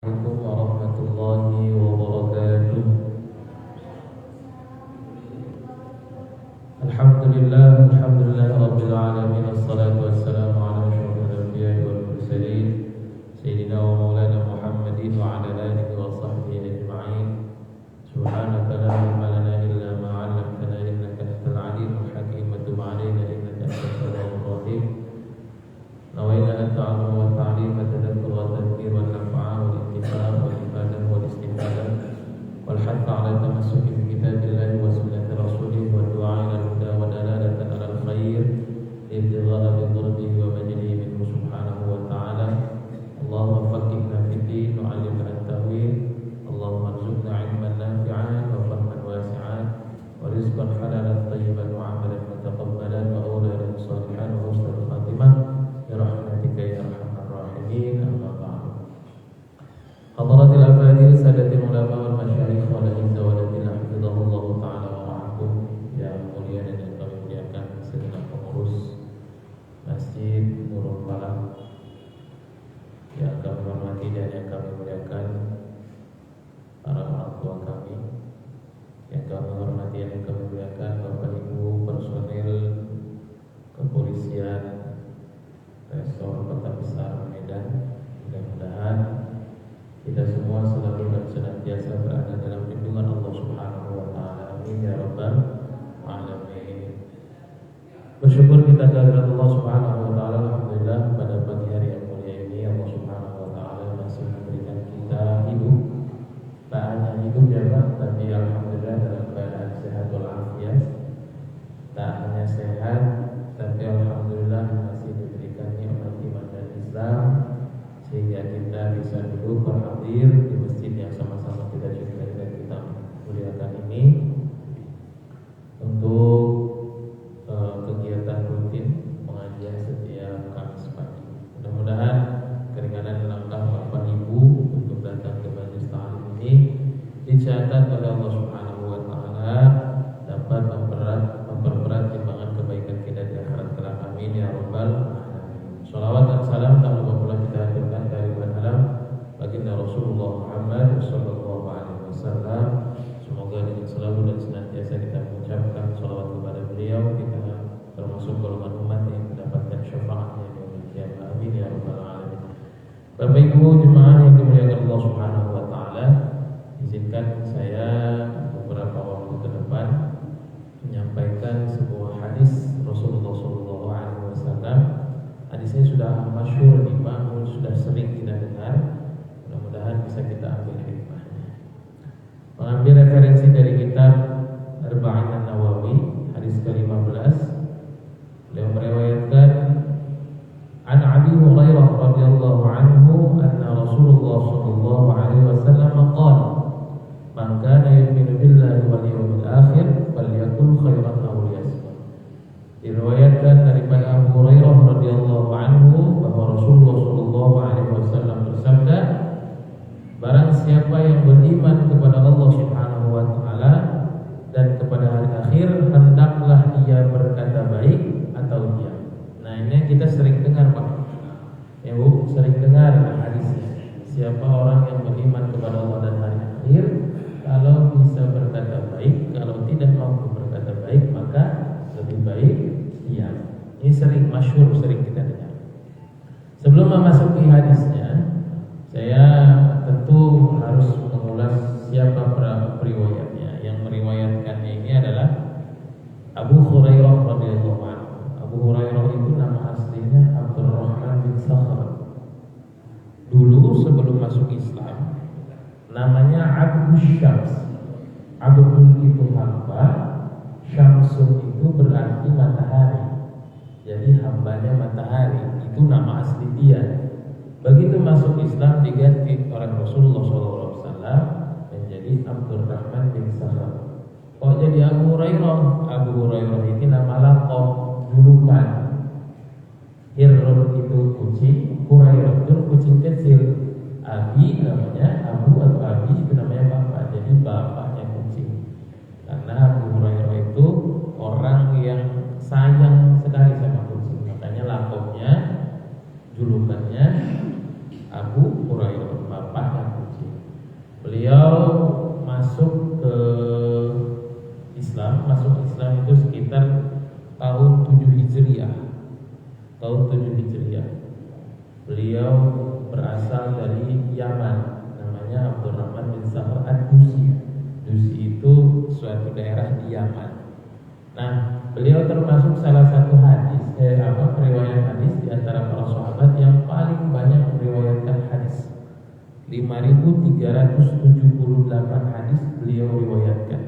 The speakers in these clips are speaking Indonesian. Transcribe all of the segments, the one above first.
Assalamualaikum warahmatullahi wabarakatuh. Alhamdulillah rabbil alamin. Assalatu wassalamu ala asyrafil anbiya'i wal mursalin sayyidina wa maulana Muhammadin wa ala alihi wa sahbihi ajma'in. Subhanaka la ilma lana illa ma 'allamtana innaka antal alimul hakim wa tub 'alaina innaka antas tawwabur rahim. Nawaina at-ta'allum wa at-ta'lim wa tadabkur wa tadhkir wa an-naf'a wal intifa' wal ifadah wal istifadah wal hadd 'ala tamassuki bi kitabillahi wa sunnati rasulih wa du'a ila al-huda wa dalalatan 'ala al-khair ibtigha'a bi dhurrihi wa majdihi minhu subhanahu wa ta'ala. Allahumma faqihna fid din wa 'allimna at-ta'wil. Allahumma arzuqna 'ilman nafi'an wa fahman wasi'an wa rizqan halalan thayyiban wa 'amalan mutaqabbalan wa awladan shalihan wa husnul khatimah برحمتك يا ارحم الراحمين. اما بعد. حضرات الافاضل سادة العلماء والمشايخ والأئمة والذين حفظهم الله تعالى ورعاهم. Yang mulia dan yang kami muliakan segenap pengurus Masjid Nurul Falah, yang kami hormati dan yang kami muliakan para orang tua kami, yang kami hormati dan yang kami muliakan Bapak Ibu personil kepolisian Resor Kota Besar Medan. Mudah-mudahan kita semua selalu dan senantiasa berada dalam lindungan Allah Subhanahu wa taala. Amin ya rabbal alamin. Bersyukur kita kehadirat Allah Subhanahu wa taala. Alhamdulillah pada pagi hari yang mulia ini Allah Subhanahu wa taala masih memberikan kita hidup. Tak hanya hidup ya Pak, tapi alhamdulillah dalam keadaan sehat walafiat. Tak hanya sehat, tapi alhamdulillah masih diberikan nikmat iman dan Islam, sehingga kita bisa duduk berhadir di masjid yang sama-sama kita cintai dan kita muliakan ini untuk kegiatan rutin pengajian setiap Kamis pagi. Mudah-mudahan keringanan langkah Bapak Ibu untuk datang ke majelis ta'lim ini dicatat oleh Allah Subhanahu wa taala dapat memperberat timbangan kebaikan kita di akhirat kelak. Amin ya rabbal alamin. Shalawat dan salam tak lupa pula kita haturkan kehadiran alam baginda Rasulullah Muhammad sallallahu alaihi wasallam. Semoga dengan selalu dan senantiasa kita mengucapkan shalawat kepada beliau, kita termasuk golongan umat yang mendapatkan syafaatnya di yaumil qiyamah. Amin ya rabbal alamin. Bapak Ibu jemaah yang dimuliakan Allah Subhanahu wa taala, izinkan saya beberapa waktu ke depan menyampaikan sebuah hadis Rasulullah sallallahu alaihi wasallam. Hadisnya sudah masyhur nih Pak, sudah sering kita dengar. Mudah-mudahan bisa kita ambil hikmahnya. Mengambil referensi dari kitab Arba'in An-Nawawi, hadis ke-15. Beliau meriwayatkan An Abi Hurairah radhiyallahu anhu anna Rasulullah sallallahu alaihi wasallam qala man kana yu'minu billahi wal yawmil akhir falyakul khairan aw liyasmut. Diriwayatkan daripada Abu Hurairah radhiyallahu anhu bahwa Rasulullah sallallahu alaihi wasallam bersabda, barang siapa yang beriman kepada Allah Subhanahu wa taala dan kepada hari akhir, hendaklah ia berkata baik atau diam. Nah, ini kita sering dengar Pak. Ya Bu, sering dengar hadisnya. Siapa orang yang beriman kepada Allah dan hari akhir, kalau bisa berkata baik, kalau tidak mampu berkata baik, maka lebih baik diam. Ini sering masyhur, sering kita dengar. Sebelum memasuki hadisnya, saya tentu harus mengulas siapa periwayatnya. Yang meriwayatkannya ini adalah Abu Hurairah radhiyallahu anhu. Abu Hurairah itu nama aslinya Abdurrahman bin Sakhr. Dulu sebelum masuk Islam namanya Abdus Syams. Abdul itu hamba, Syamsun itu berarti matahari. Jadi hambanya matahari, itu nama asli dia. Begitu masuk Islam diganti oleh Rasulullah SAW menjadi Abdurrahman bin Sakhr. Kok jadi Abu Hurairah? Abu Hurairah ini nama laqab, julukan. Hirrun itu kucing, Hurairah itu kucing kecil. Abi namanya Abu atau Abi itu namanya bapak, jadi bapaknya kucing. Karena Abu Hurairah itu orang yang sayang sekali sama kucing, makanya laqabnya, julukannya Abu Hurairah, bapaknya kucing. Beliau masuk Islam itu sekitar tahun 7 Hijriah. Tahun 7 Hijriah. Beliau berasal dari Yaman, namanya Abdurrahman bin Sahr ad-Dusi. Dusi itu suatu daerah di Yaman. Nah, beliau termasuk salah satu periwayat hadis di antara para sahabat yang paling banyak meriwayatkan hadis. 5.378 hadis beliau riwayatkan.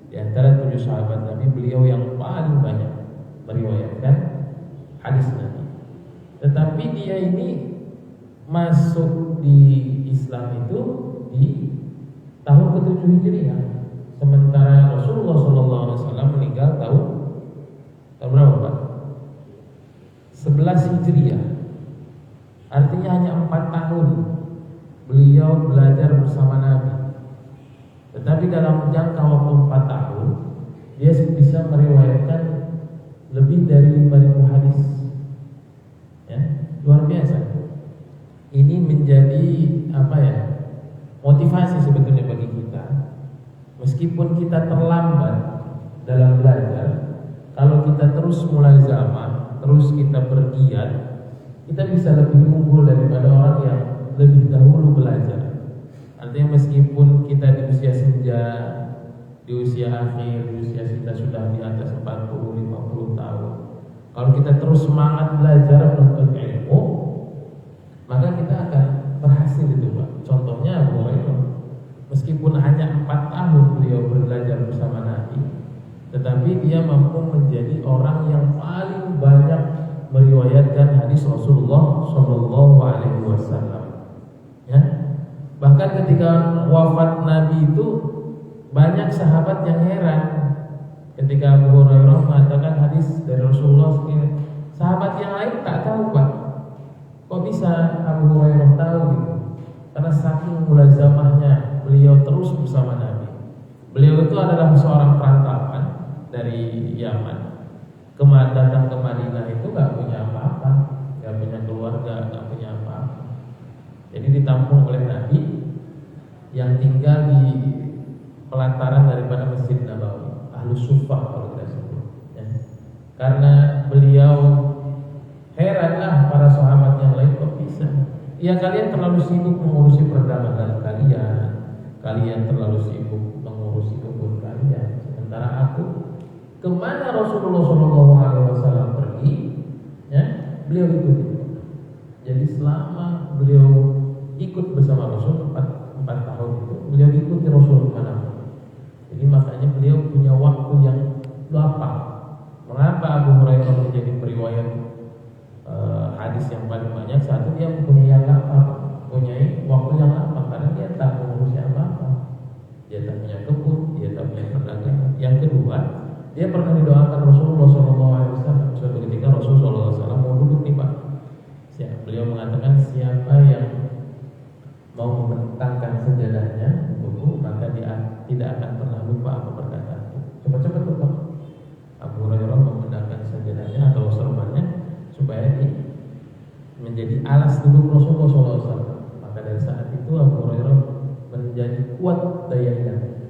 Di antara 7 sahabat Nabi, beliau yang paling banyak meriwayatkan hadis Nabi. Tetapi dia ini masuk di Islam itu di tahun ke-7 Hijriah. Sementara Rasulullah SAW meninggal tahun berapa Pak? 11 Hijriah. Artinya hanya 4 tahun beliau belajar bersama Nabi. Tetapi dalam jangka waktu 4 tahun dia bisa meriwayatkan lebih dari 5.000 hadis. Ya, luar biasa. Ini menjadi motivasi sebetulnya bagi kita. Meskipun kita terlambat dalam belajar, kalau kita terus mulai zaman, terus kita bergiat, kita bisa lebih unggul daripada orang yang lebih dahulu belajar. Artinya meskipun kita di usia senja, di usia akhir, di usia kita sudah di atas 40-50 tahun, kalau kita terus semangat belajar menuntut ilmu, maka kita akan berhasil itu Pak. Contohnya Abu Hurairah, meskipun hanya 4 tahun beliau belajar bersama Nabi, tetapi dia mampu menjadi orang yang paling banyak meriwayatkan hadis Rasulullah SAW. Ya, bahkan ketika wafat Nabi itu banyak sahabat yang heran ketika Abu Hurairah mengatakan hadis dari Rasulullah SAW. Sahabat yang lain tak tahu Pak, kok bisa Abu Hurairah tahu gitu? Karena saking mulazamahnya beliau terus bersama Nabi. Beliau itu adalah seorang perantauan dari Yaman. Datang ke Madinah itu gak punya apa-apa, gak punya keluarga, gak punya apa-apa. Jadi ditampung oleh Nabi yang tinggal di pelataran daripada Masjid Nabawi, Ahlus Suffah kalau kita sebut. Ya. Karena beliau heranlah para sahabat yang lain kok bisa. Ya kalian terlalu sibuk mengurusi perdagangan kalian terlalu sibuk mengurusi kebun kalian. Sementara aku, kemana Rasulullah SAW pergi, ya, beliau ikuti. Jadi selama beliau ikut bersama Rasul 4 tahun itu, beliau ikuti Rasul kemana. Jadi makanya beliau punya waktu yang lapang. Mengapa Abu Hurairah menjadi periwayat hadis yang paling banyak? Satu, dia mempunyai waktu yang lapang karena dia tak mengurusi apa-apa. Dia tak punya kebun, dia tak punya perdagangan. Yang kedua, dia pernah didoakan Rasulullah SAW. Suatu ketika Rasulullah SAW mau duduk nih Pak. Beliau mengatakan siapa yang mau membentangkan sejadahnya untukku, maka dia tidak akan pernah lupa apa perkataanku. Cepat-cepat tuh Pak. Abu Hurairah membentangkan sejadahnya atau sorbannya supaya menjadi alas duduk Rasulullah SAW. Maka dari saat itu Abu Hurairah menjadi kuat dayanya.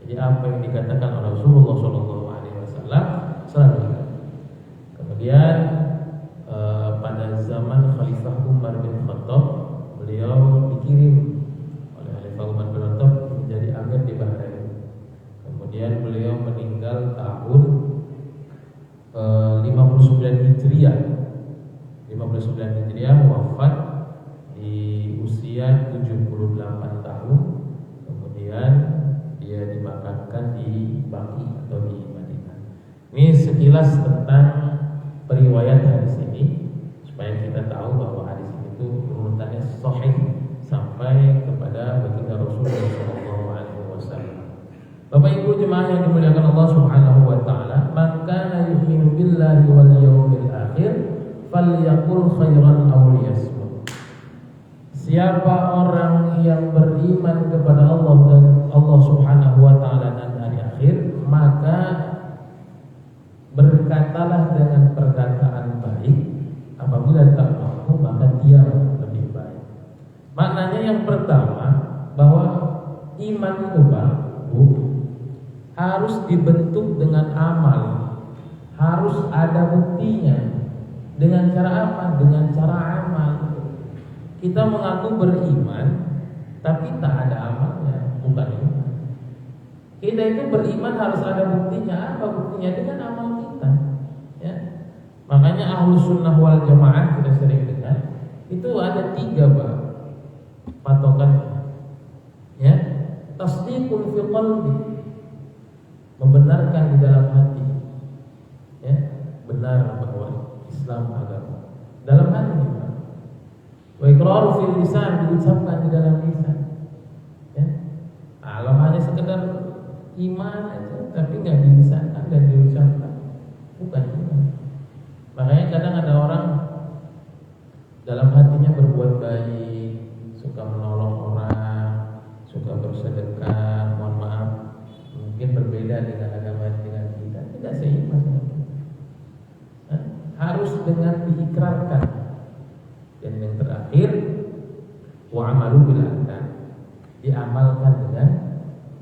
Jadi apa yang dikatakan oleh Rasulullah SAW selalu ingat. Kemudian pada zaman Khalifah Umar bin Khattab, beliau dikirim oleh Khalifah Umar bin Khattab menjadi amir di Bahrain. Kemudian beliau meninggal tahun 59 Hijriah. 59 Hijriah, wafat di usia 78 tahun. Kemudian dia dimakamkan di Baqi atau di Madinah. Ini sekilas tentang periwayat hadis ini, supaya kita tahu bahwa hadis ini itu urutannya sahih sampai kepada baginda Rasulullah SAW. Bapak Ibu jemaah yang dimuliakan Allah Subhanahu wa taala, man kana yu'minu billahi wal yawmil akhir falyaqul khairan aw liyasmut. Siapa orang yang beriman kepada Allah dan Allah Subhanahu wa taala dan hari akhir, maka berkatalah dengan perkataan baik. Apabila tak mampu, maka diam lebih baik. Maknanya yang pertama, bahwa iman itu Pak, Bu, harus dibentuk dengan amal, harus ada buktinya. Dengan cara apa? Dengan cara amal. Kita mengaku beriman, tapi tak ada amalnya, bukan iman. Kita itu beriman harus ada buktinya. Apa buktinya? Dengan amal kita. Ya. Makanya Ahlus Sunnah wal Jamaah kita sering dengar, itu ada 3 Pak patokan. Ya, tasdiqun fi qalbi, membenarkan di dalam hati. Ya, benar bahwa Islam agama dalam hati kita. Wa iqraru fil lisan, diucapkan di dalam lisan. Ya. Kalau hanya sekedar iman aja tapi nggak dilisankan dan diucapkan, bukan iman. Makanya kadang ada orang dalam hatinya berbuat baik, suka menolong orang, suka bersedekah, mohon maaf, mungkin berbeda dengan agama dengan kita, tidak seiman dengan kita. Harus dengan diikrarkan. Dan yang terakhir, wa amalu bil arkan, diamalkan dengan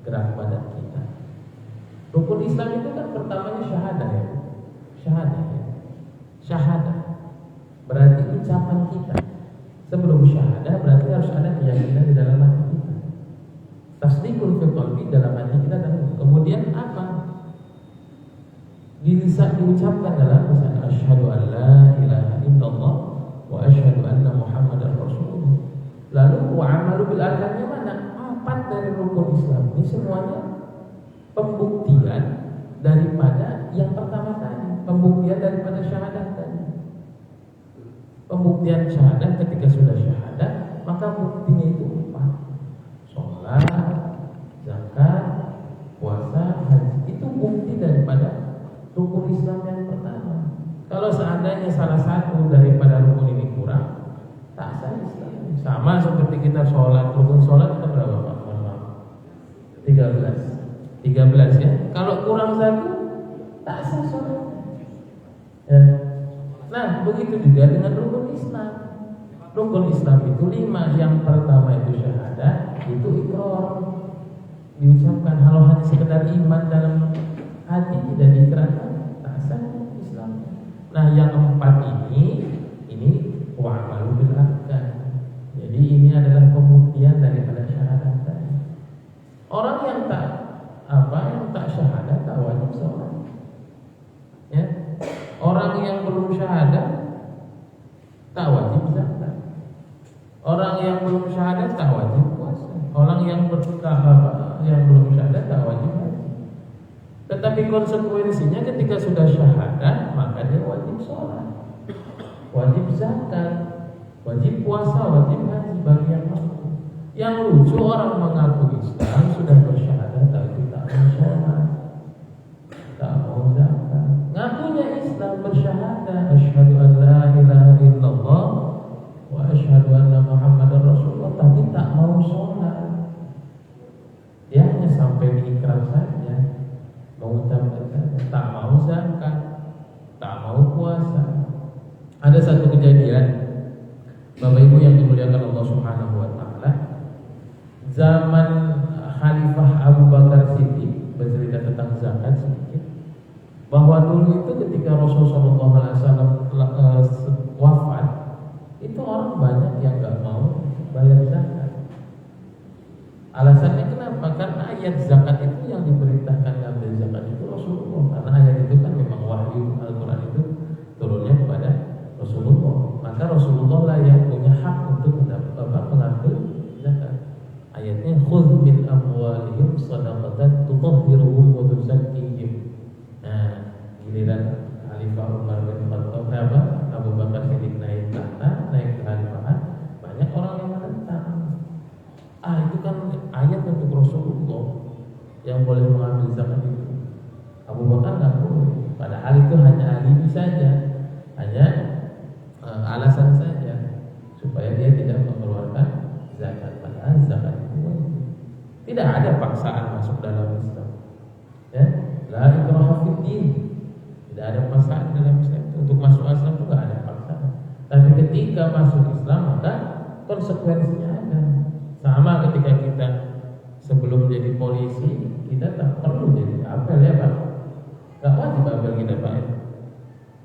gerak badan kita. Rukun Islam itu kan pertamanya syahadah ya. Syahadah ya. Syahadah berarti ucapan kita. Sebelum syahadah berarti harus ada keyakinan di dalam hati kita. Tasdiqul fi qalbi, dalam hati kita, dan kemudian apa? Diucapkan dalam lisan, asyhadu an la ilaha illallah wa asyhadu anna muhammadar rasulullah. Lalu wa amalu bil arkannya mana? 4 dari rukun Islam ini semuanya pembuktian daripada yang pertama tadi, pembuktian daripada syahadah tadi. Pembuktian syahadah, ketika sudah syahadah maka buktinya itu 4: sholat, zakat, puasa, haji. Itu bukti daripada rukun Islam yang pertama. Kalau seandainya salah satu daripada rukun ini kurang, tak sah Islam. Sama seperti kita sholat, rukun sholat kita berapa Pak? 13 ya. Kalau kurang satu, tak sah sholat. Ya. Nah, begitu juga dengan rukun Islam. Rukun Islam itu 5. Yang pertama itu syahadah, itu iqrar, diucapkan. Kalau hanya sekedar iman dalam hati tidak diikrarkan, tak sah Islam. Nah, yang 4 ini wa amalu bil arkan. Jadi ini adalah pembuktian daripada syahadah tadi. Orang yang tak syahadah tak wajib sholat. Ya. Orang yang belum syahadah tak wajib zakat. Orang yang belum syahadah tak wajib puasa. Orang yang belum syahadah tak wajib haji. Tetapi konsekuensinya ketika sudah syahadah maka dia wajib sholat, wajib zakat, wajib puasa, wajib haji bagi yang mampu. Yang lucu, orang mengaku Islam sudah bersyahadah tapi tak mau sholat, tak mau zakat. Ngakunya Islam, bersyahadah, asyhadu an la ilaha illallah wa asyhadu anna muhammadar rasulullah, tapi tak mau sholat. Dia hanya sampai diikrar saja, mengucapkan saja, tak mau zakat, tak mau puasa. Ada satu kejadian, Bapak Ibu yang dimuliakan Allah Subhanahu wa taala, zaman Khalifah Abu Bakar Siddiq, bercerita tentang zakat sedikit, bahwa dulu itu ketika Rasulullah SAW wafat, itu orang banyak yang nggak mau bayar zakat. Alasannya kenapa? Karena ayat zakat itu yang diperintahkan ambil zakat itu Rasulullah. Karena ayat itu kan memang wahyu, Al-Quran itu turunnya kepada Rasulullah. Maka Rasulullah lah yang punya hak untuk mengambil zakat. Ayatnya khudh min amwalihim shadaqatan tutahhiruhum wa tuzakkihim. Nah, giliran Khalifah Umar bin Khattab, Abu Bakar Siddiq naik tahta, naik kekhalifahan, banyak orang yang menentang. Itu kan ayat untuk Rasulullah yang boleh mengambil zakat itu. Abu Bakar nggak boleh. Padahal itu hanya alibi saja, hanya alasan saja supaya dia tidak mengeluarkan zakat. Padahal zakat itu tidak ada paksaan masuk dalam Islam. Ya, la ikraha fid din. Tidak ada paksaan dalam Islam. Untuk masuk Islam juga ada paksaan. Tapi ketika masuk Islam maka konsekuensinya ada. Sama ketika kita sebelum jadi polisi kita tak perlu jadi apel ya Pak. Gak wajib apel kita Pak ya.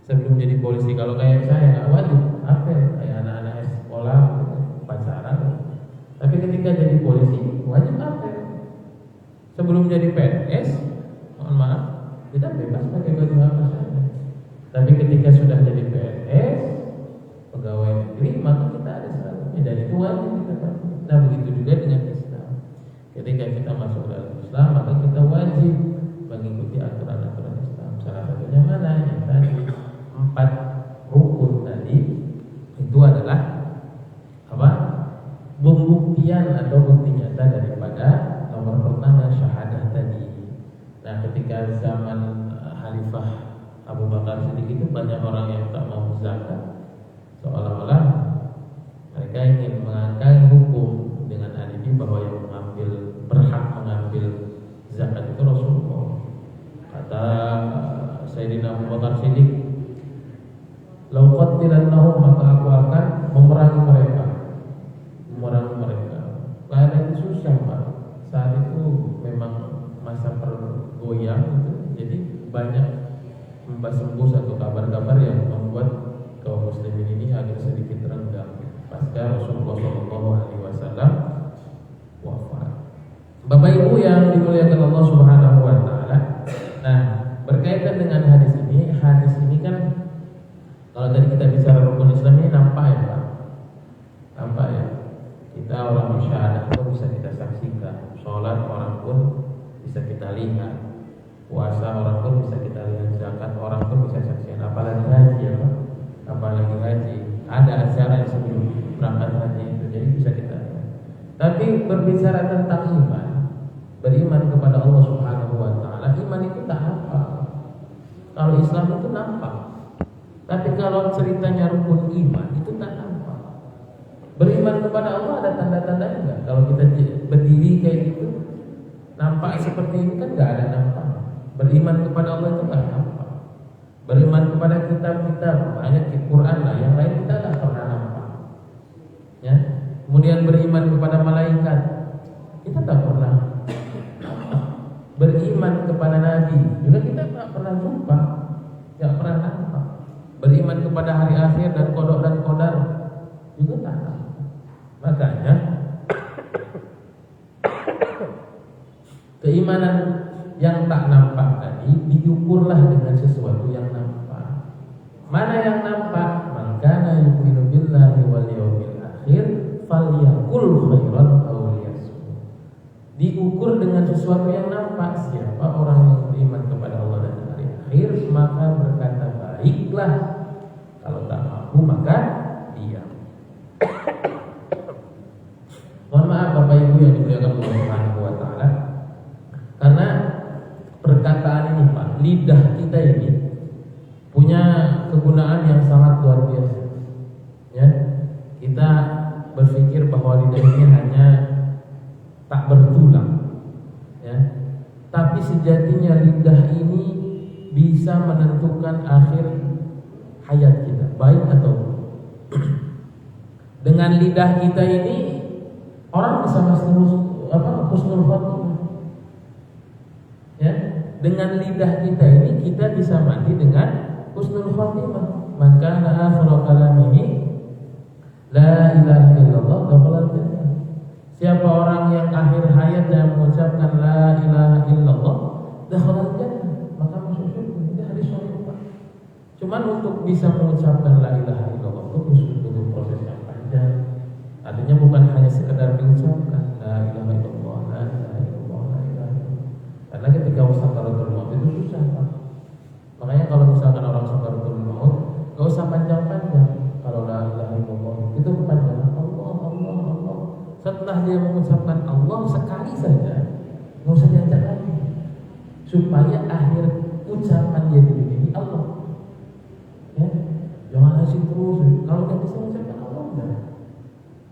Sebelum jadi polisi kalau kayak saya gak wajib apel kayak anak-anak sekolah pacaran. Tapi ketika jadi polisi wajib apel. Sebelum jadi PNS, mohon maaf, kita bebas pakai baju apa saja. Tapi ketika sudah jadi PNS, pegawai negeri, maka kita ada syaratnya dan itu wajib kita pakai. Nah begitu juga dengan Islam. Ketika kita masuk dalam Islam, maka kita wajib mengikuti aturan-aturan Islam. Salah satunya mana? Yang tadi 4 rukun tadi itu adalah apa? Pembuktian atau bukti nyata daripada nomor pertama syahadah tadi. Nah ketika zaman Khalifah Abu Bakar Siddiq itu banyak orang yang tak mau zakat, seolah-olah mereka ingin mengangkat hukum dengan alibi bahwa yang berhak mengambil zakat itu Rasulullah. Kata Sayyidina Abu Bakar Siddiq, "Lau qatilannahum, maka aku akan memerangi mereka." Keadaan itu susah Pak. Saat itu memang masa pergoyang gitu. Jadi banyak membahas atau kabar-kabar yang membuat kaum muslimin ini agak sedikit renggang pasca Rasulullah SAW wafat. Bapak Ibu yang dimuliakan Allah Subhanahu wa taala. Nah, berkaitan dengan hadis ini kan kalau tadi kita bicara rukun Islam ini nampak ya Pak. Nampak ya. Kita orang syahadah pun bisa kita saksikan, sholat orang pun bisa kita lihat, puasa orang pun bisa kita lihat, zakat orang pun bisa saksikan, apalagi haji ya Pak. Apalagi haji, ada acara yang sebelum berangkat haji itu, jadi bisa kita lihat. Tapi berbicara tentang iman, beriman kepada Allah Subhanahu wa taala, iman itu tak nampak. Kalau Islam itu nampak. Tapi kalau ceritanya rukun iman itu tak nampak. Beriman kepada Allah ada tanda-tanda enggak? Kalau kita berdiri kayak gitu, nampak seperti ini kan enggak ada nampak. Beriman kepada Allah itu enggak nampak. Beriman kepada kitab-kitab, ayat Al-Quran lah, yang lain kita enggak pernah nampak. Ya. Kemudian beriman kepada malaikat, kita tak pernah. Beriman kepada Nabi, juga kita tak pernah jumpa, enggak pernah nampak. Beriman kepada hari akhir dan qada dan qadar, juga tak nampak. Makanya keimanan yang tak nampak tadi diukurlah dengan sesuatu yang nampak. Mana yang nampak? Man kana yu'minu billahi wal yawmil akhir falyaqul khairan aw liyasmut. Diukur dengan sesuatu yang nampak. Siapa orang yang beriman kepada Allah dan hari akhir, maka berkata baiklah. Kalau tak mampu maka diam. Mohon maaf Bapak Ibu yang dimuliakan Allah Subhanahu wa taala. Karena perkataan ini Pak, lidah kita ini punya kegunaan yang sangat luar biasa. Ya. Kita berpikir bahwa lidah ini hanya tak bertulang. Ya. Tapi sejatinya lidah ini bisa menentukan akhir hayat kita, baik atau dengan lidah kita ini orang bisa husnul khotimah. Ya, dengan lidah kita ini kita bisa mati dengan husnul khotimah. Maka akhir kalamihi la ilaha illallah dakhala jannah. Siapa orang yang akhir hayatnya mengucapkan la ilaha illallah dakhala jannah, maka masuk surga. Ini hadis sahih Pak. Cuman untuk bisa mengucapkan la ilaha illallah itu butuh proses yang panjang. Artinya bukan hanya sekedar diucapkan la ilaha illallah, la ilaha illallah, la ilaha illallah. Karena ketika sakaratul maut itu susah Pak. Makanya kalau misalkan orang sakaratul maut, enggak usah panjang-panjang. Kalau la ilaha illallah itu panjang Allah, Allah, Allah. Setelah dia mengucapkan Allah sekali saja, enggak usah diajak lagi. Supaya akhir ucapan dia di dunia ini Allah. Ya, jangan asik terus. Kalau dia bisa mengucapkan Allah enggak.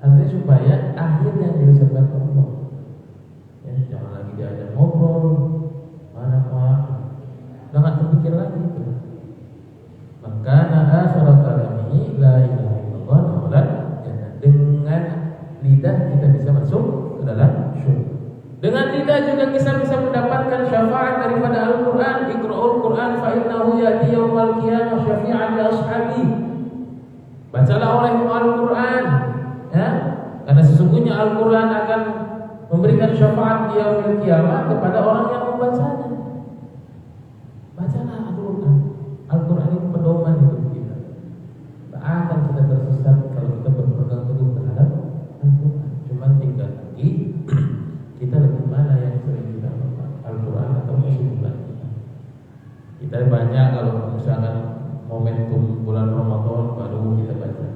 Artinya supaya akhir yang diucapkan Allah. Ya, jangan lagi diajak ngobrol. Mana Pak? Jangan terpikir lagi itu. Maka akhir kalamihi la ilaha illallah dakhala jannah. Dengan lidah kita bisa masuk ke dalam surga. Dengan lidah juga kita bisa mendapatkan syafaat daripada Al-Quran. Iqra'ul Quran fa'innahu ya'ti yawmal qiyamah syafi'an li ashabi. Bacalah olehmu Al-Quran, ya, karena sesungguhnya Al-Quran akan memberikan syafaat di yaumil qiyamah kepada orang yang membacanya. Bacalah Al-Quran. Al-Quran itu pedoman hidup kita. Tak akan kita tersesat kalau kita berpegang teguh terhadap Al-Quran. Cuma tinggal lagi kita lebih mana yang sering kita baca, Al-Quran atau kesimpulan kita. Kita banyak kalau misalkan momentum bulan Ramadan baru kita baca.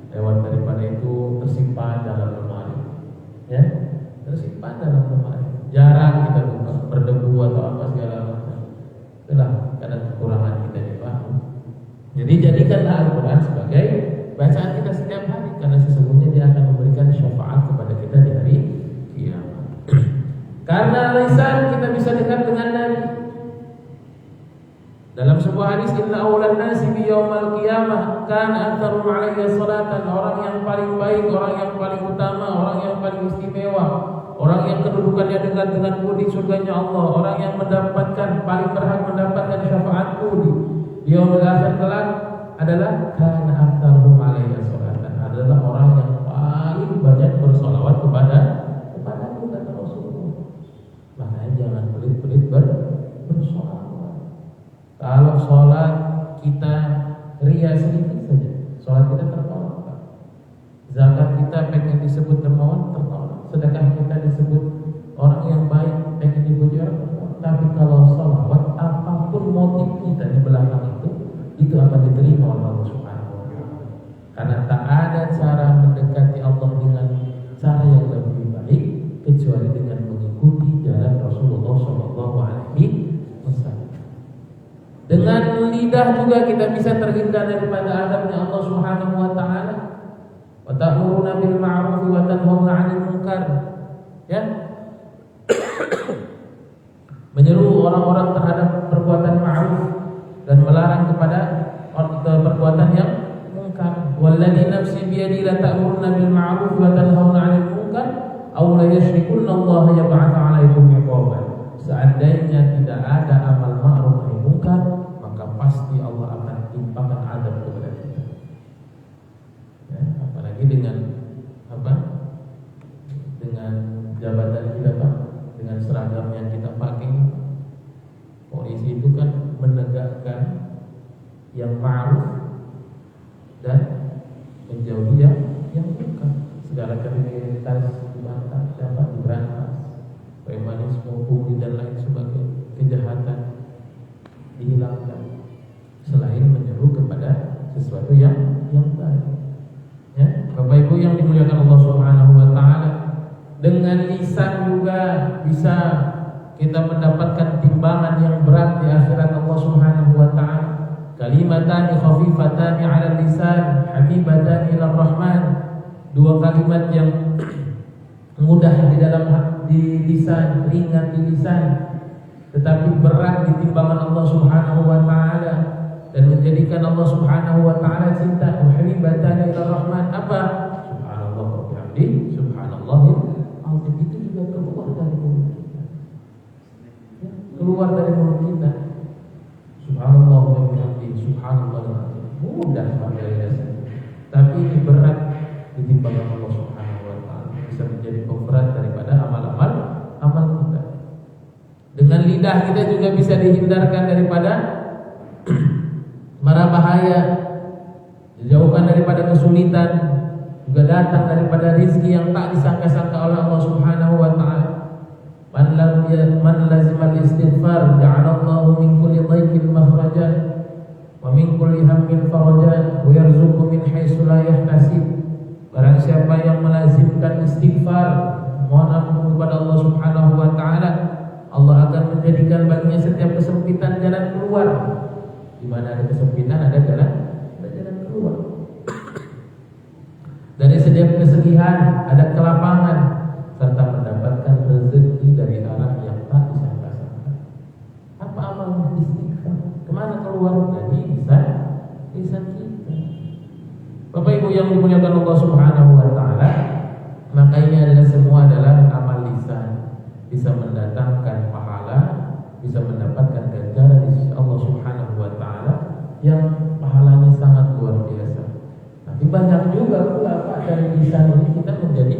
Lewat daripada itu tersimpan dalam lemari. Ya, tersimpan dalam lemari. Jarang kita buka, berdebu atau apa segala macam. Itulah karena kekurangan kita di paham. Jadi jadikanlah Al-Quran sebagai bacaan kita setiap hari, karena sesungguhnya dia akan memberikan syafaat kepada kita di hari kiamat. Karena lisan kita bisa dekat dengan Nabi. Dalam sebuah hadis, inna awlan nasi bi yaumal qiyamah kana aktsarum 'alaihi salatan. Orang yang paling baik, orang yang paling utama, orang yang paling istimewa, orang yang kedudukannya dekat denganku di surganya Allah, orang yang mendapatkan, paling berhak mendapatkan syafaatku di yaumil akhir kelak adalah kana aktsarum 'alaihi salatan, adalah orang yang paling banyak bersolawat kepada kata Rasulullah. Makanya jangan pelit-pelit bersolawat. Kalau sholat kita ria sedikit saja, sholat kita tertolak. Zakat kita pengen disebut dermawan, tertolak. Sedekah kita disebut orang yang baik, pengen dipuji orang, tertolak. Tapi kalau sholawat, apapun motif kita di belakang itu akan diterima oleh Allah Subhanahu wa Ta'ala. Karena tak ada cara mendekati Allah dengan cara yang lebih baik kecuali dengan mengikuti jalan Rasulullah SAW. Dengan lidah juga kita bisa terhindar daripada azabnya Allah Subhanahu wa Ta'ala. Wa ta'muruna bil ma'ruf wa tanhauna 'anil munkar. Ya. Menyeru orang-orang terhadap perbuatan ma'ruf dan melarang kepada perbuatan yang munkar. Walladzi nafsi bi yadi la ta'muruna bil ma'ruf wa tanhauna 'anil munkar aw la yashrikunna Allah yab'ats 'alaikum 'iqaban. Seandainya tidak ada amal ma'ruf nahi munkar, maka pasti Allah akan timpakan azab kepada kita. Ya, apalagi dengan apa? Dengan jabatan kita, Pak, dengan seragam yang kita pakai. Polisi itu kan menegakkan yang ma'ruf dan menjauhi yang munkar. Segala kriminalitas dibantah, dapat diberantas. Premanisme, pungli dan lain sebagainya, kejahatan dihilangkan. Selain menyeru kepada sesuatu yang baik. Ya, Bapak Ibu yang dimuliakan Allah Subhanahu wa Ta'ala, dengan lisan juga bisa kita mendapatkan timbangan yang berat di akhirat Allah Subhanahu wa Ta'ala. Kalimatani khafifatani 'ala lisan, habibatani ila Rahman. Dua kalimat yang mudah di lisan, ringan di lisan, tetapi berat di timbangan Allah Subhanahu wa Ta'ala, dan menjadikan Allah Subhanahu wa Ta'ala cinta. Habibatan ila Rahman. Apa? Subhanallah wa bihamdihi, subhanallahil azim. Itu juga keluar dari mulut kita. Ya, keluar dari mulut kita. Subhanallah wa bihamdihi, subhanallahil azim. Mudah sebenarnya, tapi ini berat di timbangan Allah Subhanahu wa Ta'ala. Bisa menjadi pemberat daripada amal kita. Dengan lidah kita juga bisa dihindarkan daripada mara bahaya, dijauhkan daripada kesulitan, juga datang daripada rizki yang tak disangka-sangka oleh Allah Subhanahu wa Ta'ala. Man lazimal istighfar ja'alallahu min kulli dhaikin makhrajan wa min kulli hammin farajan wa yarzuqhu min haitsu la yahtasib. Barang siapa yang melazimkan istighfar, mohon ampun kepada Allah Subhanahu wa Ta'ala, Allah akan menjadikan baginya setiap kesempitan jalan keluar. Di mana ada kesempitan ada jalan keluar. Dari setiap kesedihan ada kelapangan, serta mendapatkan rezeki dari arah yang tak disangka-sangka. Apa amal istighfar? Kemana keluar? Dari lisan kita. Bapak Ibu yang dimuliakan Allah Subhanahu wa Ta'ala, makanya adalah semua adalah amal bisa mendatangkan pahala, bisa mendapatkan ganjaran di sisi Allah Subhanahu wa taala yang pahalanya sangat luar biasa. Tapi banyak juga pula Pak, dari lisan ini kita menjadi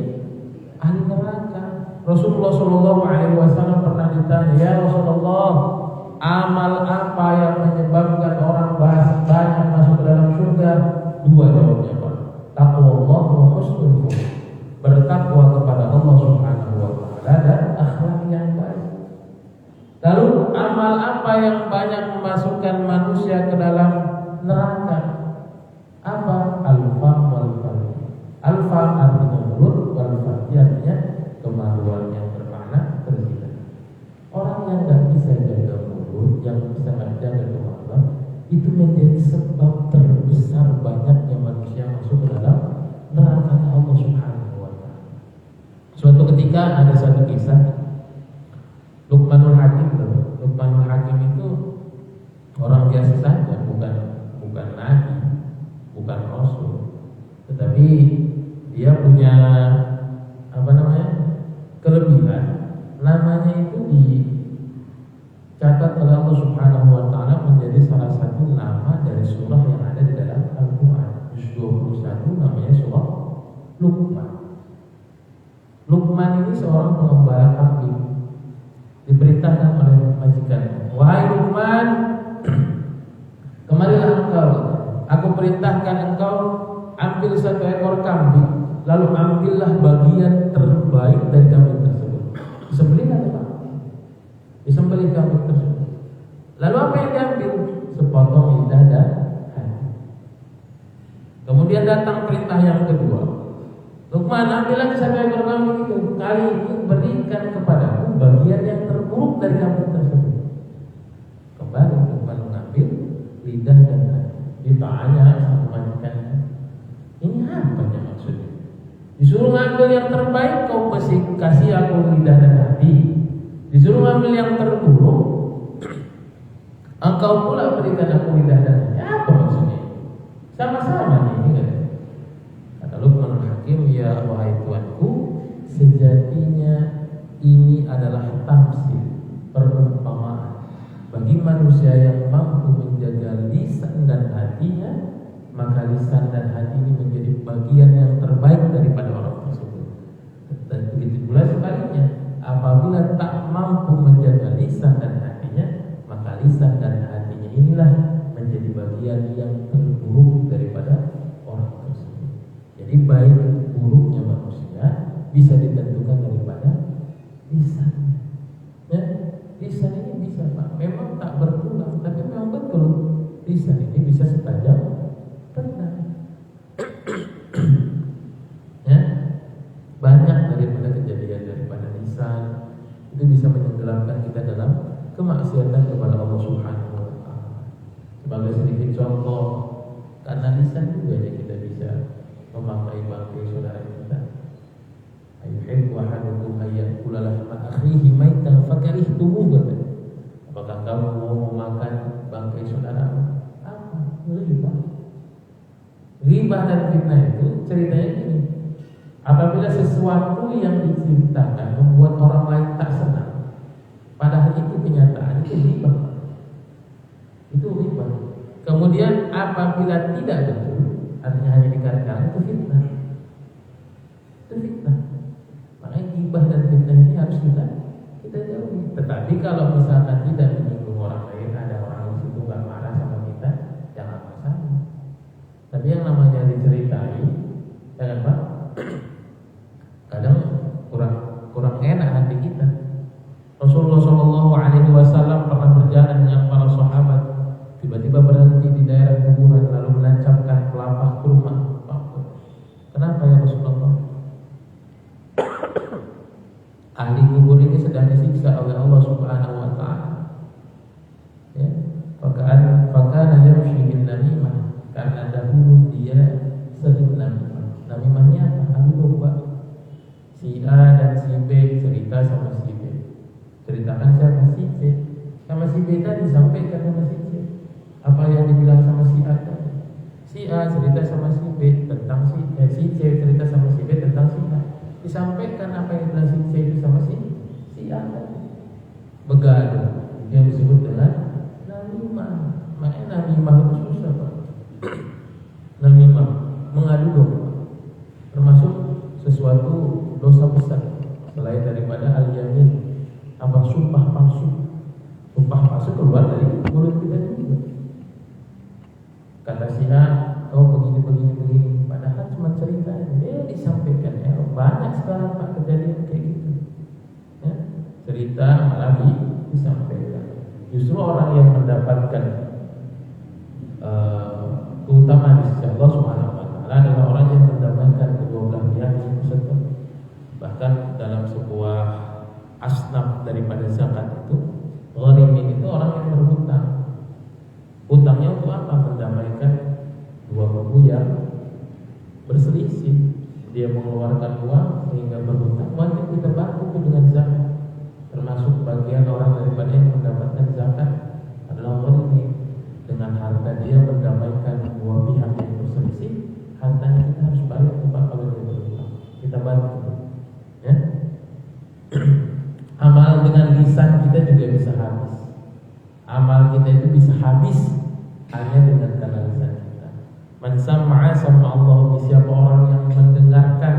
ahli neraka. Rasulullah Shallallahu Alaihi Wasallam pernah ditanya, ya Rasulullah, amal apa yang menyebabkan orang banyak masuk ke dalam surga? Dua jawabnya Pak, taqwallah wa husnul khuluq, bertakwa kepada Allah Subhanahu wa taala dan akhlak yang baik. Lalu amal apa yang banyak memasukkan manusia ke dalam neraka? Apa? Al-fam wal farji. Al-fam artinya mulut, wal farji artinya kemaluan yang bermakna berzina. Orang yang tidak bisa jaga mulut, yang bisa jaga kemaluan, itu menjadi sebab terbesar banyaknya manusia masuk ke dalam neraka Allah Subhanahu wa taala. Suatu ketika ada satu kisah Luqmanul Hakim. Luqmanul Hakim itu orang biasa saja, bukan nabi, bukan rasul, tetapi dia punya kelebihan. Namanya itu dicatat oleh Allah Subhanahu wa taala menjadi salah satu nama dari surah yang ada di dalam Al-Qur'an. Juz 21 namanya surah Luqman. Luqman ini seorang pengembala kambing. Diperintahkan oleh majikan, wahai Luqman, kemarilah engkau. Aku perintahkan engkau ambil satu ekor kambing, lalu ambillah bagian terbaik dari kambing tersebut. Disembelih atau apa? Disembelih kambing tersebut. Lalu apa yang diambil? Sepotong lidah dan hati. Kemudian datang perintah yang kedua, Luqman, ambil lagi satu ekor kambing itu. Kali ini berikan kepadaku bagian yang terburuk dari kambing tersebut. Kembali Luqman mengambil lidah dan hati. Ditanya sama majikannya, ini apa yang maksudnya? Disuruh ngambil yang terbaik, kau masih kasih aku lidah dan hati. Disuruh ngambil yang terburuk, engkau pula berikan aku lidah dan hati. Apa maksudnya? Sama-sama ini kan? Kata Luqmanul Hakim, ya wahai tuanku, sejatinya ini adalah tafsir, perumpamaan bagi manusia yang mampu menjaga lisan dan hatinya, maka lisan dan hati ini menjadi bagian yang terbaik daripada orang tersebut. Dan begitu pula sebaliknya, apabila tak mampu menjaga lisan dan hatinya, maka lisan dan hatinya inilah menjadi bagian yang terburuk daripada orang tersebut. Jadi baik buruknya manusia bisa ditentukan daripada lisan. Ya, lisan ini bisa Pak, memang tak bertulang, tapi memang betul lisan ini bisa setajam pedang. Ya, banyak daripada kejadian daripada lisan itu bisa menenggelamkan kita dalam kemaksiatan kepada Allah Subhanahu wa taala. Sebagai sedikit contoh, karena lisan juga aja kita bisa memakai bangkai saudara kita. Ayuhibbu ahadukum ayyakula lahma akhihi maitan fakarihtumuhu. Apakah kamu mau memakan bangkai saudara? Apa? Ghibah. Ghibah dan fitnah itu ceritanya gini. Apabila sesuatu yang diceritakan membuat orang lain tak senang, padahal itu kenyataan, itu ghibah. Itu ghibah. Kemudian apabila tidak betul, artinya hanya dikatakan, itu fitnah. Itu fitnah. Makanya ghibah dan fitnah ini harus kita jauhi. Tetapi kalau misalkan tidak menyinggung orang lain, ada orang di situ nggak marah sama kita, jangan masalah. Tapi yang namanya diceritai, jangan Pak, kadang kurang enak hati kita. Rasulullah Shallallahu Alaihi Wasallam pernah berjalan dengan para sahabat, tiba-tiba berhenti di daerah kuburan lalu menancapkan pelepah kurma. Kenapa ya Rasulullah? Ahli kubur ini sedang disiksa oleh Allah Subhanahu wa taala. Ya, fakana yamshi bin namimah, karena dahulu dia sering namimah. Namimahnya apa? Adu domba. Si A dan si B cerita sama si B. Ceritakan sama si C. Sama si B tadi disampaikan sama si C. Apa yang dibilang sama si A tadi? Si A cerita sama si B tentang si C cerita sama si B tentang si A. Disampaikan apa yang dibilang si C itu sama si akan begaduh, yang disebut dengan namimah. Makanya namimah itu susah, Pak. Namimah, mengadu domba, termasuk sesuatu dosa besar selain daripada al-yamin, apa sumpah palsu. Sumpah palsu keluar dari mulut kita juga. Kata si A, oh begini, padahal cuma cerita, disampaikan. Banyak sekarang Pak kejadian kayak gitu. Ya, cerita malah disampaikan. Justru orang yang mendapatkan keutamaan di sisi Allah Subhanahu wa taala adalah orang yang mendamaikan kedua belah pihak yang berseteru. Bahkan dalam sebuah asnaf daripada zakat itu, gharimin itu orang yang berhutang. Hutangnya untuk apa? Mendamaikan dua kubu yang berselisih. Dia mengeluarkan uang sehingga berhutang, wajib kita bantu dengan zakat. Termasuk bagian orang daripada yang mendapatkan zakat adalah gharimin. Dengan harta dia mendamaikan dua pihak yang berselisih, hartanya kita harus bayar tempat kalau dia berhutang. Kita bantu. Ya. Amal dengan lisan kita juga bisa habis. Amal kita itu bisa habis hanya dengan kata lisan kita. Man sama'a sama'allahu, siapa orang yang mendengarkan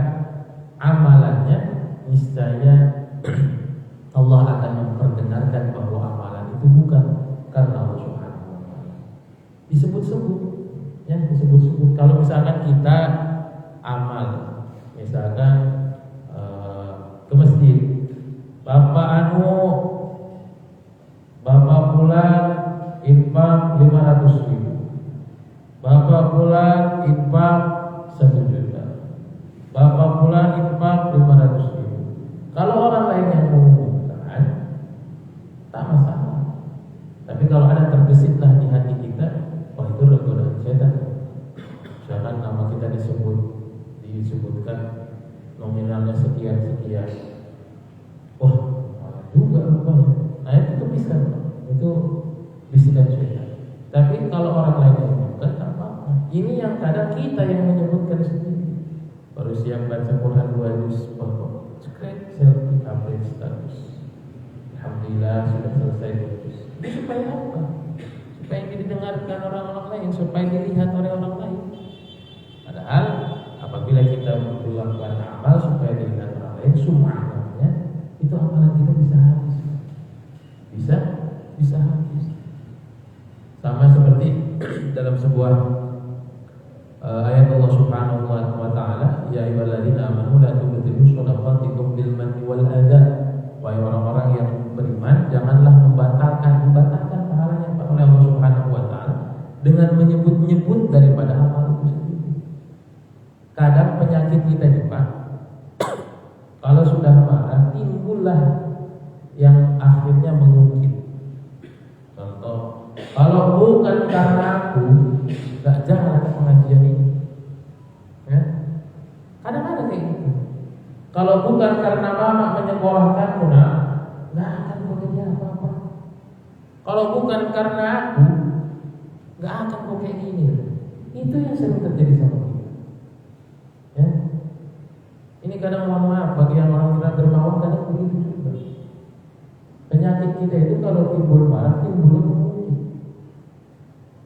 amalannya, niscaya Allah akan memperdengarkan bahwa amalan itu bukan karena Allah Subhanahu wa taala. Disebut-sebut, ya, disebut-sebut. Kalau misalkan kita amal, misalkan ke masjid, Bapak pulang infak 500.000, Bapak pulang infak 1 juta, Bapak pulang infak 500.000. Kalau orang lain yang mengumumkan, tak masalah. Tapi kalau ada terbesit di hati kita, wah itu godaan setan. Misalkan nama kita disebutkan nominalnya sekian, wah juga rupanya. Nah itu kebisan, itu bisikan setan. Tapi kalau orang lain yang menyebutkan, tak apa-apa. Ini yang kadang kita yang menyebutkan sendiri. Baru siap baca Quran 2 juz, selfie update status. Alhamdulillah sudah selesai 2 juz. Ini supaya apa? Supaya didengarkan orang-orang lain, supaya dilihat oleh orang lain. Padahal apabila kita melakukan amal supaya dilihat orang lain, sum'ahnya, itu amalan kita bisa habis. Bisa habis. Sama seperti dalam sebuah ayat Allah Subhanahu wa taala, ya ayyuhalladzina amanu la tubtilu shadaqatikum bil manni wal adha. Wahai orang-orang yang beriman, janganlah membatalkan pahalanya oleh Allah Subhanahu wa taala dengan menyebut-nyebut daripada amal itu sendiri. Kadang penyakit kita juga kalau sudah marah timbullah yang akhirnya mengungkit. Contoh, kalau bukan karena aku, gak jalan pengajian ini. Ya? Kadang-kadang kayak gitu. Kalau bukan karena mama menyekolahkanmu, gak akan kau jadi apa-apa. Kalau bukan karena aku, gak akan kau kayak gini. Itu yang sering terjadi sama kita. Ya? Ini kadang mohon maaf bagi yang orang kita dermawan, kadang begitu juga. Penyakit kita itu kalau timbul marah, timbul mungkin.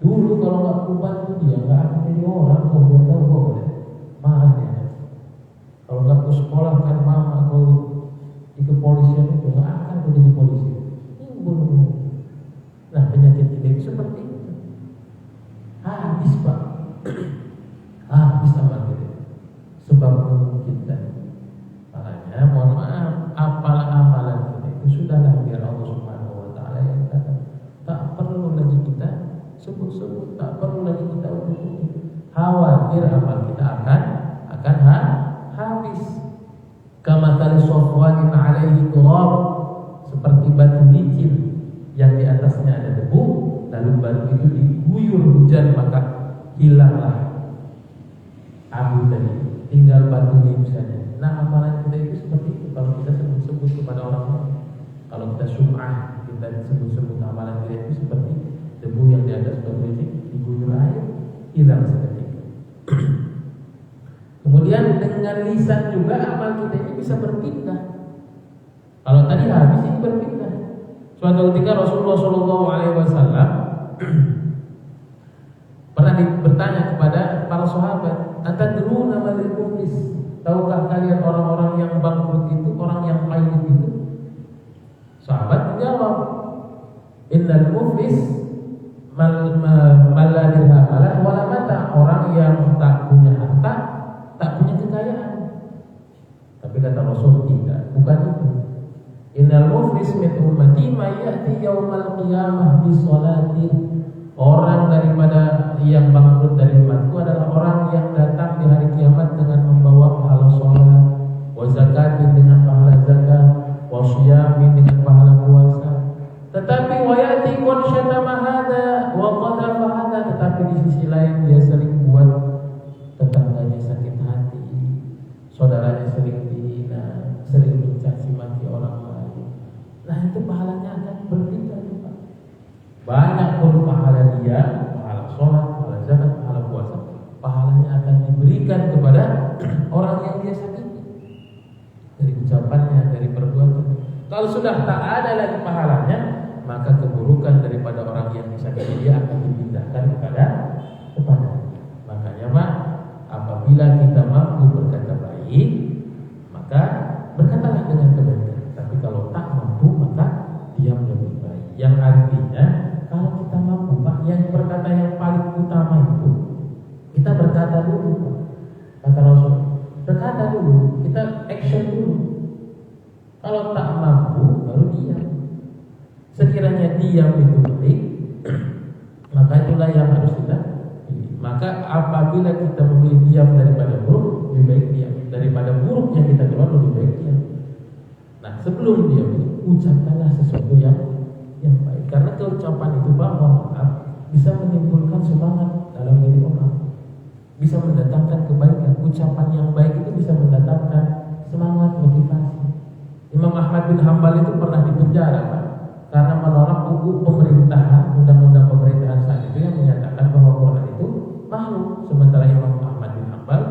Dulu kalau nggak kubantu dia, nggak akan jadi orang. Kau biar tahu kau boleh marah dia. Kalau nggak ke sekolah kan mama, kau di kepolisian itu nggak akan kau jadi polisi. Timbul mungkin. Nah penyakit kita itu seperti itu. Habis Pak, habis amal kita. Sebab memungkinkan. Makanya mohon maaf, apalah amalan kita itu sudahlah biar Allah Subhanahu wa taala yang kata. Tak perlu lagi kita sebut-sebut, tak perlu lagi kita uji-uji. Khawatir amal kita akan habis. Kamathal safwanin 'alaihi turab, seperti batu licin yang di atasnya ada debu, lalu batu itu diguyur hujan maka hilanglah abu tadi. Tinggal batunya itu saja. Nah amalan kita itu seperti itu. Kalau kita sebut-sebut kepada orang lain, kalau kita sum'ah, kita sebut-sebut amalan kita itu seperti debu yang di atas batu ini diguyur air, hilang seketika. Kemudian dengan lisan juga amal kita ini bisa berpindah. Kalau tadi habis ini berpindah. Suatu ketika Rasulullah SAW pernah bertanya kepada para sahabat, "Atadruna mal muflis?" Tahukah kalian orang-orang yang bangkrut itu, orang yang payah itu? Sahabat menjawab, "Innal muflis maladilha malah wala mata." Orang yang tak punya harta, tak punya kekayaan. Tapi kata Rasul tidak, bukan itu. Innal muflis min ummati may ya'ti yaumal qiyamah bi sholati. Orang daripada yang bangkrut dari umatku adalah orang yang datang di hari kiamat dengan membawa pahala sholat, wa zakatin dengan pahala zakat, wa syiyamin dengan pahala puasa. Tetapi wa ya'ti qad syatama hada wa qadhafa hada, tetapi di sisi lain dia sering buat tetangganya sakit hati, saudaranya sering dihina, sering mencaci maki orang lain. Nah, itu pahalanya akan berbeda, Pak. Banyak pun pahala dia, pahala sholat, pahala zakat, pahala puasa, pahalanya akan diberikan kepada orang yang dia sakiti dari ucapannya, dari perbuatan. Kalau sudah tak ada lagi pahalanya, maka keburukan daripada orang yang disakiti dia akan dipindahkan kepada. Makanya Pak, apabila kita mampu berkata baik, maka berkatalah dengan kebaikan. Tapi kalau tak mampu, maka diam lebih baik. Yang artinya kalau kita mampu, Pak, yang berkata yang paling utama itu kita berkata dulu, Pak. Kata Rasul, berkata dulu, kita action dulu. Kalau tak mampu, baru diam. Sekiranya diam itu baik, maka itulah yang harus kita pilih. Maka apabila kita memilih diam daripada buruk, lebih baik diam. Daripada buruk yang kita keluar, lebih baik diam. Nah, sebelum diam, ucapkanlah sesuatu yang baik. Karena keucapan itu, Pak, mohon maaf, bisa menimbulkan semangat dalam diri orang, bisa mendatangkan kebaikan. Ucapan yang baik itu bisa mendatangkan semangat, motivasi. Imam Ahmad bin Hanbal itu pernah dipenjara, Pak, karena menolak UU pemerintahan, undang-undang pemerintahan saat itu yang menyatakan bahwa Quran itu makhluk. Sementara Imam Ahmad bin Hanbal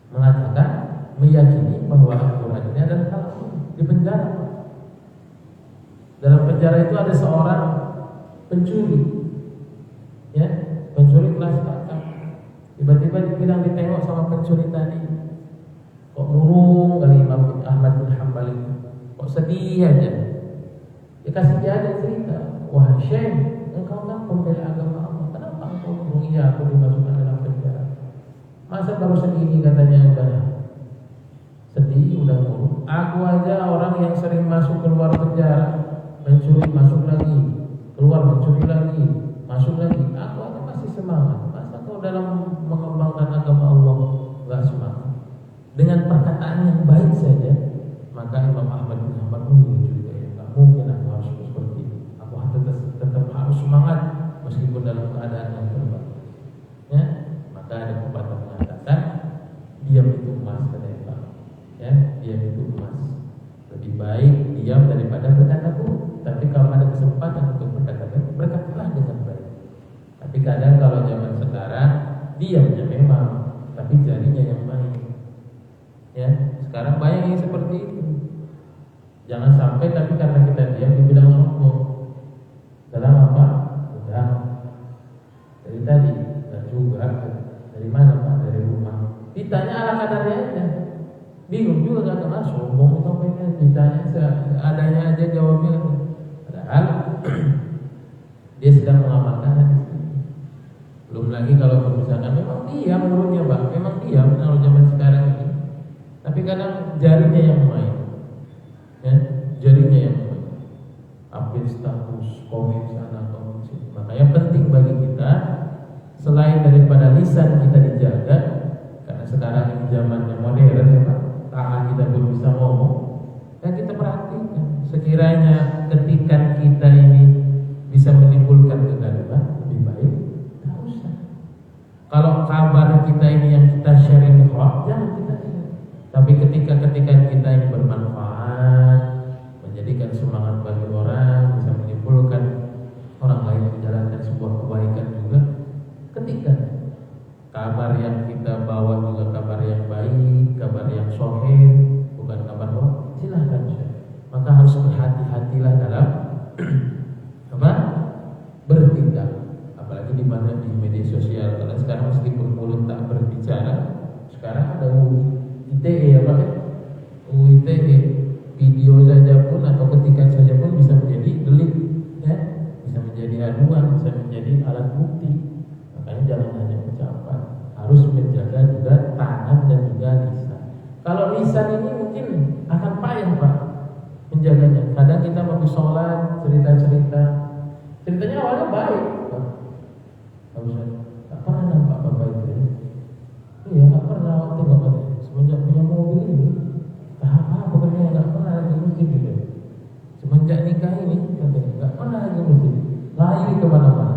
mengatakan, meyakini bahwa Al-Quran ini adalah makhluk. Di penjara. Dalam penjara itu ada seorang pencuri, ya, pencuri kelas kakap. Tiba-tiba dibilang, ditengok sama pencuri tadi, kok murung kali Imam Ahmad bin Hanbal itu, kok sedih aja. Dikasih dia ada cerita, wah Syekh, engkau kan pembela agama Allah, kenapa engkau murung? Iya, aku dimasukkan dalam penjara. Masa baru segini katanya udah sedih, udah murung. Aku aja orang yang sering masuk keluar penjara, mencuri, masuk lagi, keluar, mencuri lagi, masuk lagi. Aku aja masih semangat. Masa kau dalam mengembangkan agama Allah gak semangat? Dengan perkataan yang baik saja, maka Imam Ahmad bin Hanbal juga ya, gak mungkin aku harus seperti ini. Aku tetap harus semangat meskipun dalam keadaan yang terbaik. Ya, maka ada pepatah mengatakan, diam itu emas, katanya, ya, diam itu emas. Lebih baik diam daripada berkata buruk. Tapi kalau ada kesempatan untuk berkata baik, berkatalah dengan baik. Tapi kadang kalau zaman sekarang, diamnya memang, tapi jarinya yang main. Ya, sekarang banyak yang seperti itu. Jangan sampai tapi karena kita diam dibilang sombong. Dalam apa? Udah dari tadi, dan juga dari mana, Pak? Dari rumah. Ditanya ala kadarnya aja. Bingung juga gak kenal sombong itu apa? Ditanya seadanya aja jawabnya. Padahal dia sedang mengamalkan hadis. Belum lagi kalau misalkan memang diam mulutnya, Pak, memang diam kalau zaman sekarang ini. Tapi kadang jarinya yang main, ya, jarinya yang main. Update status, komen sana, komen sini. Makanya penting bagi kita, selain daripada lisan kita dijaga, karena sekarang ini zamannya modern, ya Pak, tangan kita belum bisa ngomong. Dan kita perhatikan, sekiranya ketika kita ini bisa menimbulkan kegaduhan, lebih baik tak usah. Kalau kabar kita ini yang kita share ini hoax, jangan kita share. Tapi ketika kita ini bermanfaat, menjadikan semangat bagi orang, bisa menimbulkan orang lain menjalankan sebuah kebaikan juga. Ketika kabar yang kita bawa juga kabar yang baik, kabar yang sahih, bukan kabar hoax, silahkan share. apa? Bertindak. Apalagi di mana di media sosial. Karena sekarang meskipun mulut tak berbicara, sekarang ada UITE ya Pak. UITE video saja pun atau ketikan saja pun bisa menjadi delik, ya, bisa menjadi aduan, bisa menjadi alat bukti. Makanya jangan hanya ucapan, harus menjaga juga tangan dan juga lisan. Kalau lisan ini mungkin akan payah Pak menjaganya. Kadang kita mau sholat cerita-cerita, ceritanya awalnya baik Pak. Gak pernah nampak bapak itu ya? Iya, gak pernah tengok katanya. Semenjak punya mobil ini, apa pekerjaan gak pernah lagi masjid gitu. Semenjak nikah ini katanya gak pernah lagi masjid, lari kemana-mana.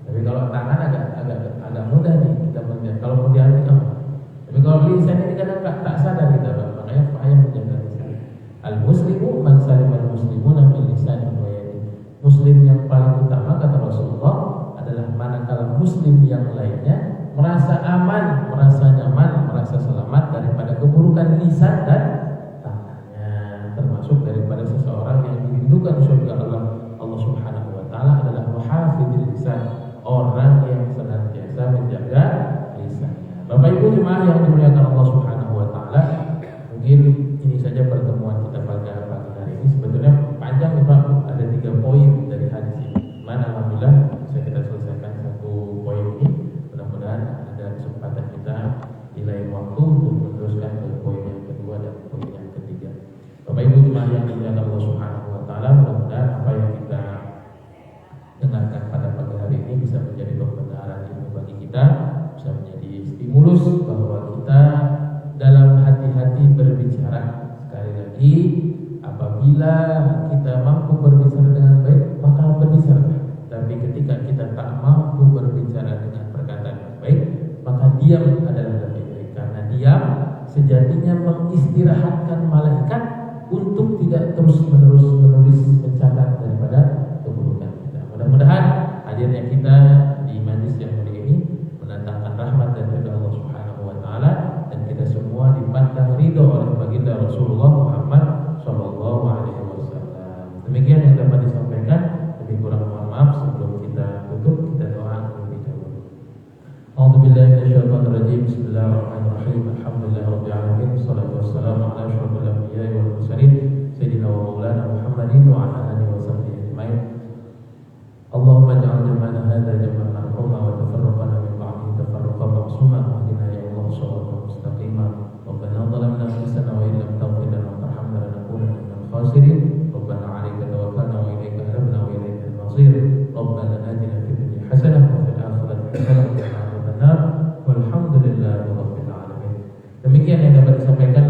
Tapi kalau tangan agak mudah nih kita melihat. Kalau mau diambil apa? Tapi kalau lisan ini kadang tak sadar kita Pak. Makanya payah menjaga lisan. Al-muslimu man salimal muslimuna min lisanihi wa yadihi. Muslim yang paling utama kata Rasulullah adalah manakala muslim yang lainnya merasa aman, merasa nyaman, merasa selamat daripada keburukan lisan dan tangannya. Termasuk daripada seseorang yang dirindukan surga Allah Subhanahu wa taala adalah muhafizul lisan, orang yang senantiasa menjaga lisannya. Bapak Ibu jemaah yang dimuliakan Allah Subhanahu wa taala, mungkin ini saja pertemuan kita pada pagi hari ini. Sebetulnya panjang nih Pak, ada 3 poin dari hadis ini. Mana alhamdulillah bisa kita selesaikan 1 poin ini. Mudah-mudahan ada kesempatan kita di lain waktu untuk meneruskan ke poin yang kedua dan poin yang ketiga. Bapak Ibu jemaah yang dimuliakan Allah Subhanahu wa taala, mudah-mudahan apa yang kita dengarkan pada pagi hari ini bisa menjadi pembenaran ilmu bagi kita, bisa menjadi stimulus bahwa kita dalam hati-hati berbicara. Sekali lagi, apabila kita mampu berbicara dengan baik, bakal berbicara. Tapi ketika kita tak mampu berbicara dengan perkataan yang baik, maka diam adalah lebih baik. Karena diam sejatinya mengistirahatkan malaikat untuk tidak terus-menerus menulis mencatat daripada keburukan kita. Mudah-mudahan hadirnya kita di majlis yang mulia ini mendatangkan rahmat dan ridha Allah Subhanahu wa taala, dan kita semua dipandang ridha oleh baginda Rasulullah Muhammad sallallahu alaihi wasallam. Demikian yang dapat disampaikan. Lebih kurang mohon maaf. Sebelum kita tutup, kita doa terlebih dahulu. A'udzubillahi minasyaitonir rajim. Bismillahirrahmanirrahim. Alhamdulillahirabbil alamin. Wassalatu wassalamu ala asyrofil anbiya'i wal mursalin sayyidina wa maulana Muhammadin wa ala alihi washabbihi ajmain. Allahumma ij'al jam'ana hadza jam'an marhuma wa tafarraqana min ba'dihi tafarruqan ma'suma wahdina ya Allah shiratan mustaqima. Rabbana zalamna anfusana wa in lam taghfir lana wa tarhamna lanakunanna minal khasirin. Rabbana 'alaika tawakkalna wa ilaika anabna wa ilaikal masir. Rabbana atina fid dunya hasanah wa fil akhirati hasanah wa qina adzabannar. Walhamdulillahi rabbil alamin. Demikian yang dapat disampaikan.